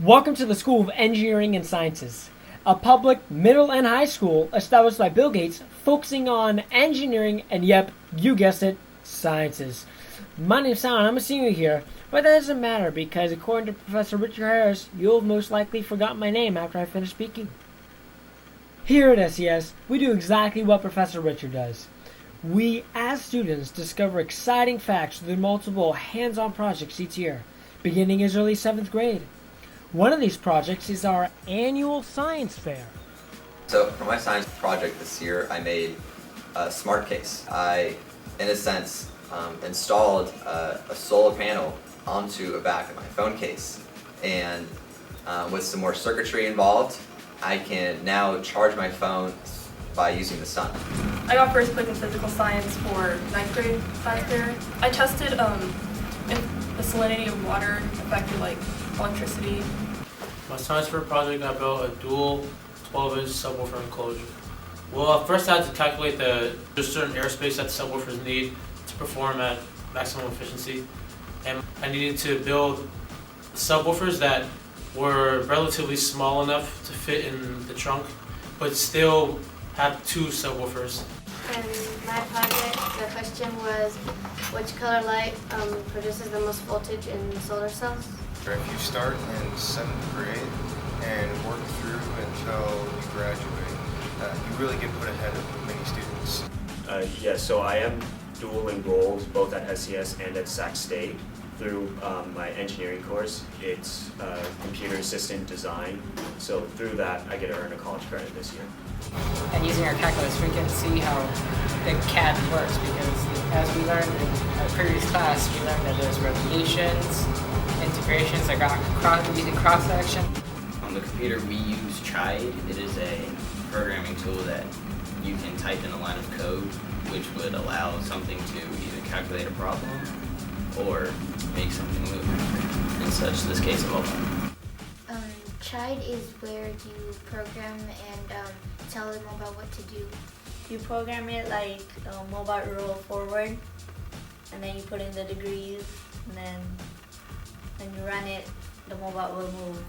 Welcome to the School of Engineering and Sciences, a public middle and high school established by Bill Gates focusing on engineering and, yep, you guessed it, sciences. My name's Sal and I'm a senior here, but that doesn't matter because according to Professor Richard Harris, you'll have most likely forgotten my name after I finish speaking. Here at S.E.S, we do exactly what Professor Richard does. We, as students, discover exciting facts through multiple hands-on projects each year, beginning as early 7th grade. One of these projects is our annual science fair. So for my science project this year, I made a smart case. I, in a sense, installed a solar panel onto the back of my phone case. And with some more circuitry involved, I can now charge my phone by using the sun. I got first place in physical science for 9th grade science fair. I tested if the salinity of water affected like electricity. My science fair project, I built a dual 12-inch subwoofer enclosure. Well, first I had to calculate the certain airspace that the subwoofers need to perform at maximum efficiency. And I needed to build subwoofers that were relatively small enough to fit in the trunk, but still have two subwoofers. In my project, the question was, which color light produces the most voltage in solar cells? If you start in 7th grade and work through until you graduate, you really get put ahead of many students. So I am dual enrolled both at S.E.S and at Sac State through my engineering course. It's computer assistant design, so through that I get to earn a college credit this year. And using our calculus, we can see how the CAD works because as we learned in our previous class, we learned that there's revolutions, integrations that got using cross-section. On the computer, we use Chide. It is a programming tool that you can type in a line of code, which would allow something to either calculate a problem or make something move. In such this case, a mobile. Chide is where you program and tell the mobile what to do. You program it like a mobile roll forward, and then you put in the degrees, and then when you run it, the mobile will move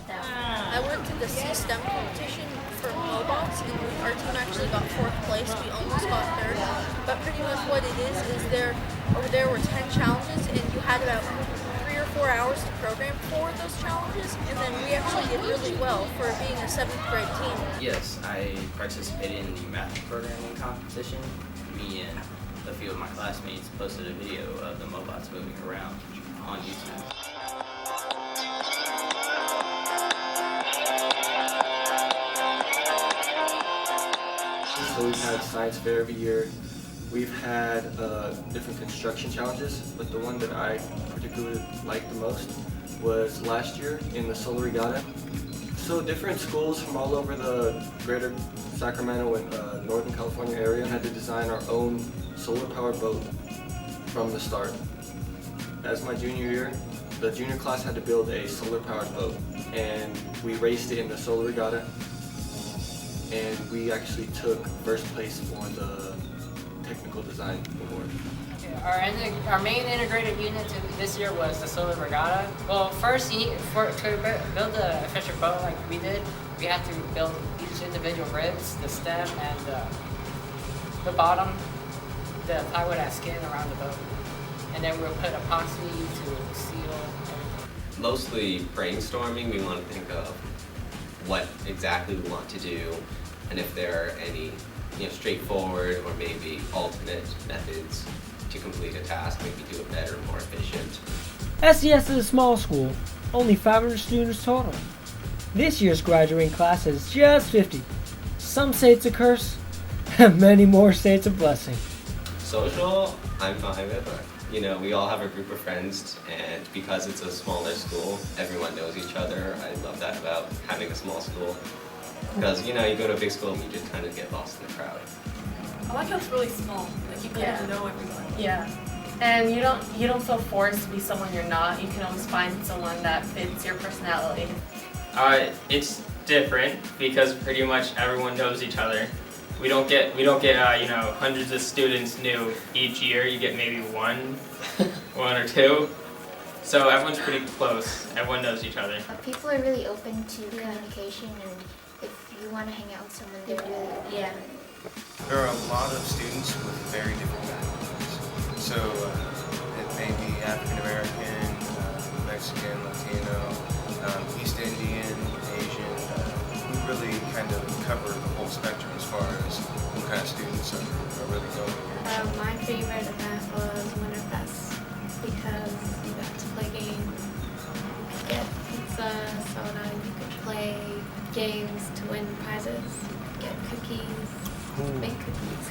down. I went to the S.E.S competition for mobiles, and our team actually got 4th place. We almost got 3rd, but pretty much what it is over there were 10 challenges, and you had about 3 or 4 hours to program for those challenges, and then we actually did really well for being a 7th grade team. Yes, I participated in the math programming competition. Me and a few of my classmates posted a video of the mobots moving around on YouTube. So we've had science fair every year. We've had different construction challenges, but the one that I particularly liked the most was last year in the Solar Regatta. So different schools from all over the greater Sacramento and Northern California area had to design our own solar-powered boat from the start. As my junior year, the junior class had to build a solar-powered boat, and we raced it in the Solar Regatta, and we actually took first place for the technical design award. Our main integrated unit this year was the Solar Regatta. Well, first, to build the official boat like we did, we had to build each individual ribs, the stem, and the bottom. The plywood has skin around the boat. And then we'll put epoxy to seal everything. Mostly brainstorming. We want to think of what exactly we want to do, and if there are any straightforward or maybe alternate methods to complete a task, maybe do it better, more efficient. S.E.S is a small school, only 500 students total. This year's graduating class is just 50. Some say it's a curse, and many more say it's a blessing. Social, I'm fine with it. We all have a group of friends, and because it's a smaller school, everyone knows each other. I love that about having a small school. Because, you go to a big school and you just kind of get lost in the crowd. I like how it's really small. Like you kind of know everyone. Yeah. And you don't feel forced to be someone you're not. You can always find someone that fits your personality. It's different because pretty much everyone knows each other. We don't get hundreds of students new each year. You get maybe one or two. So everyone's pretty close. Everyone knows each other. People are really open to communication, and if you want to hang out with someone, they're really There are a lot of students with very different backgrounds. So it may be African American, Mexican, Latino, East Indian, Asian. We really kind of cover the whole spectrum as far as what kind of students are really going here. My favorite event was Winterfest because you got to play games, you could get pizza, soda, you could play games to win prizes, you could get cookies, make cookies.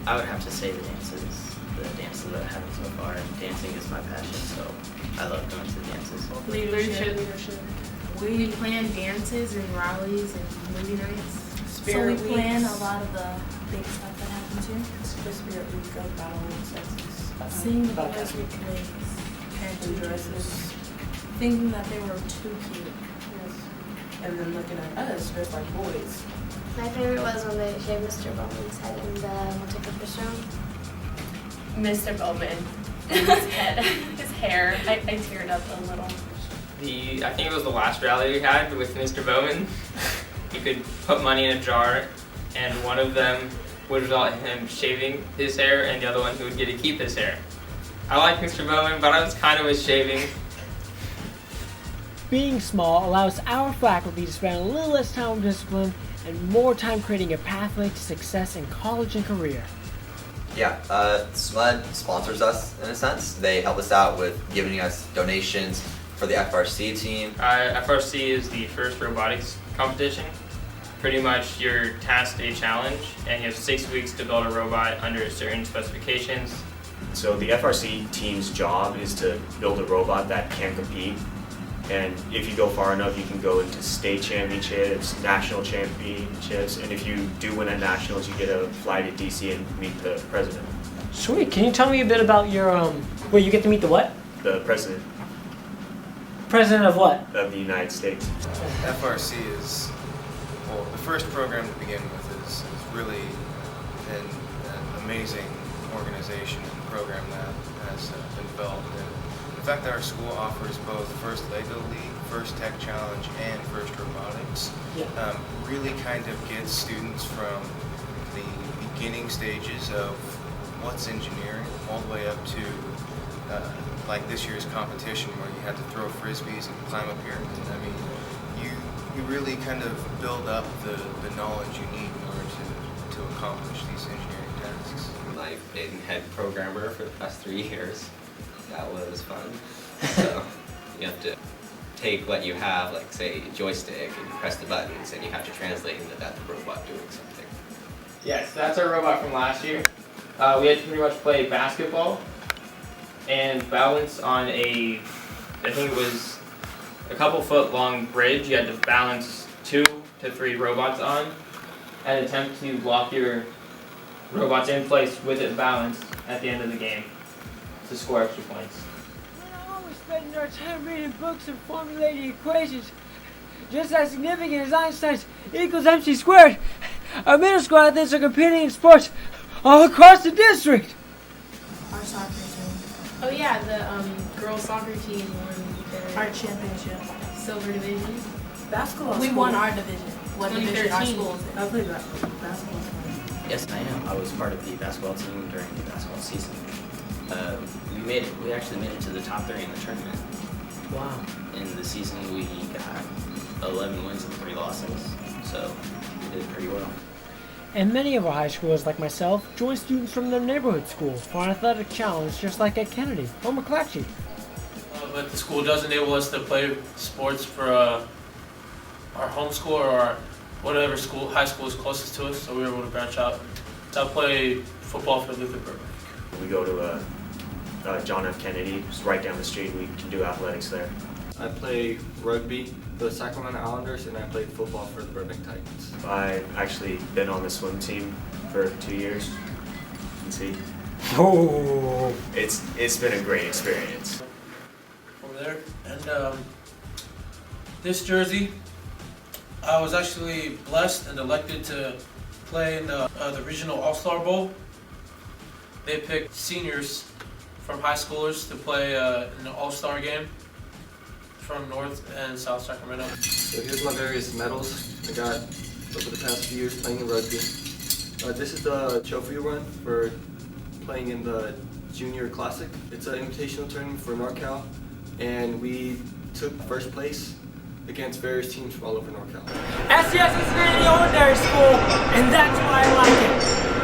I would have to say the dances that I've had so far. Dancing is my passion, so I love going to the dances. Leadership. We plan dances and rallies and movie nights. So we plan a lot of the big stuff that happens here. The Spirit Week of Battle of Sexes. Seeing the boys with wigs, panty dresses, thinking that they were too cute. Yes. And then looking at us dressed like boys. My favorite was when they shaved Mr. Bowman's head in the multipurpose room. Mr. Bowman and his head, his hair. I teared up a little. I think it was the last rally we had with Mr. Bowman. You could put money in a jar, and one of them would result in him shaving his hair, and the other one who would get to keep his hair. I like Mr. Bowman, but I was kind of with shaving. Being small allows our faculty to spend a little less time on discipline and more time creating a pathway to success in college and career. Yeah, SMUD sponsors us in a sense. They help us out with giving us donations for the FRC team. FRC is the first robotics competition. Pretty much you're tasked a challenge, and you have 6 weeks to build a robot under certain specifications. So the FRC team's job is to build a robot that can compete. And if you go far enough, you can go into state championships, national championships, and if you do win at nationals, you get to fly to DC and meet the president. Sweet. Can you tell me a bit about your where you get to meet the what? The president. President of what? Of the United States. FRC is, well, the first program to begin with is really an amazing organization and program that has been developed. The fact that our school offers both First Lego League, First Tech Challenge, and First Robotics really kind of gets students from the beginning stages of what's engineering all the way up to like this year's competition where you had to throw frisbees and climb a pyramid. I mean, you really kind of build up the knowledge you need in order to accomplish these engineering tasks. I've been head programmer for the past 3 years. That was fun. So you have to take what you have, like say a joystick, and you press the buttons, and you have to translate into that the robot doing something. Yes, that's our robot from last year. We had to pretty much play basketball and balance on I think it was a couple foot long bridge. You had to balance 2 to 3 robots on and attempt to lock your robots in place with it balanced at the end of the game to score extra points. We're always spending our time reading books and formulating equations. Just as significant as Einstein's E equals MC squared, our middle school athletes are competing in sports all across the district. Our soccer team. Oh yeah, the girls soccer team won Our championship. silver division. Basketball. We school. won our division. What division? Our 2013. schools. I played basketball. Yes, I am. I was part of the basketball team during the basketball season. We actually made it to the top 3 in the tournament. Wow. In the season, we got 11 wins and 3 losses, so we did pretty well. And many of our high schoolers, like myself, join students from their neighborhood schools for an athletic challenge just like at Kennedy or McClatchy. But the school does enable us to play sports for our home school or our whatever high school is closest to us, so we were able to branch out. So I play football for Luther Burbank. We go to John F. Kennedy, just right down the street. We can do athletics there. I play rugby for the Sacramento Islanders, and I played football for the Burbank Titans. I've actually been on the swim team for 2 years. You can see. Oh. It's been a great experience. Over there, and this jersey, I was actually blessed and elected to play in the regional All-Star Bowl. They picked seniors from high schoolers to play in an all-star game from North and South Sacramento. So here's my various medals I got over the past few years playing in rugby. This is the trophy run for playing in the Junior Classic. It's an invitational tournament for NorCal, and we took first place against various teams from all over NorCal. S.E.S isn't any ordinary school, and that's why I like it.